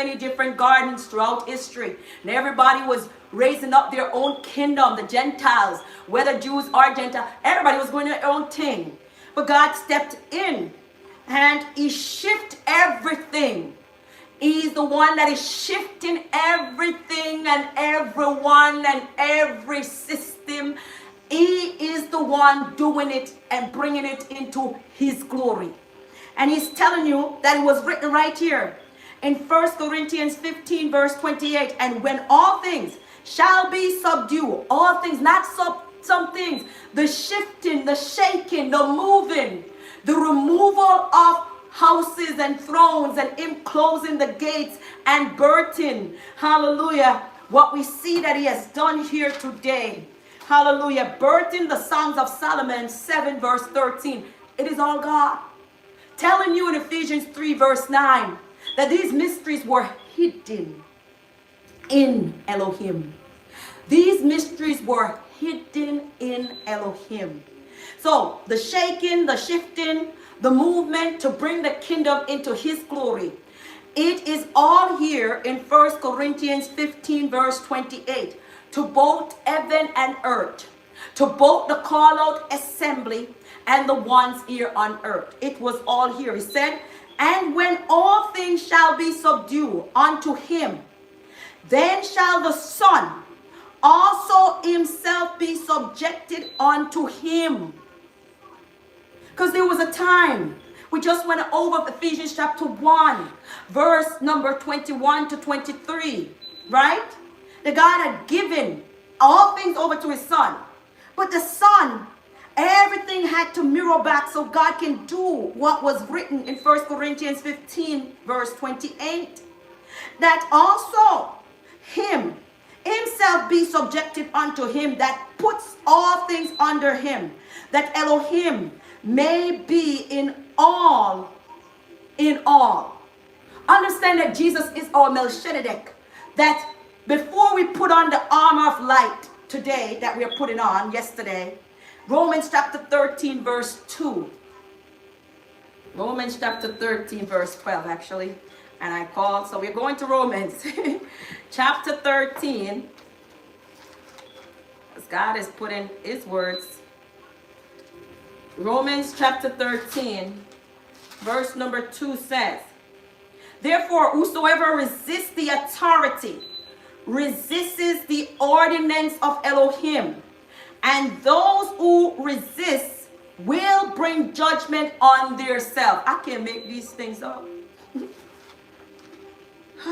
many different gardens throughout history. And everybody was raising up their own kingdom, the Gentiles, whether Jews or Gentiles, everybody was going their own thing. But God stepped in and he shifted everything. He's the one that is shifting everything and everyone and every system. He is the one doing it and bringing it into his glory. And he's telling you that it was written right here in 1 Corinthians 15 verse 28. And when all things shall be subdued, all things, not some things, the shifting, the shaking, the moving, the removal of houses and thrones and him closing the gates and birthing, hallelujah, what we see that he has done here today. Hallelujah. Birthing the Songs of Solomon 7 verse 13. It is all God. Telling you in Ephesians 3 verse 9 that these mysteries were hidden in Elohim. These mysteries were hidden in Elohim. So the shaking, the shifting, the movement to bring the kingdom into his glory, it is all here in 1 Corinthians 15 verse 28. To both heaven and earth, to both the call out assembly and the ones here on earth. It was all here. He said, and when all things shall be subdued unto him, then shall the Son also himself be subjected unto him. Because there was a time, we just went over Ephesians chapter 1, verse number 21 to 23, right? That God had given all things over to his Son. But the Son, everything had to mirror back so God can do what was written in 1 Corinthians 15, verse 28. That also himself be subjected unto him that puts all things under him. That Elohim may be in all. Understand that Jesus is our Melchizedek. That before we put on the armor of light today that we are putting on yesterday, Romans chapter 13 verse 2. Romans chapter 13 verse 12 actually. And so we're going to Romans chapter 13. As God is putting his words. Romans chapter 13 verse number 2 says, therefore whosoever resists the authority resists the ordinance of Elohim, and those who resist will bring judgment on themselves. I can't make these things up.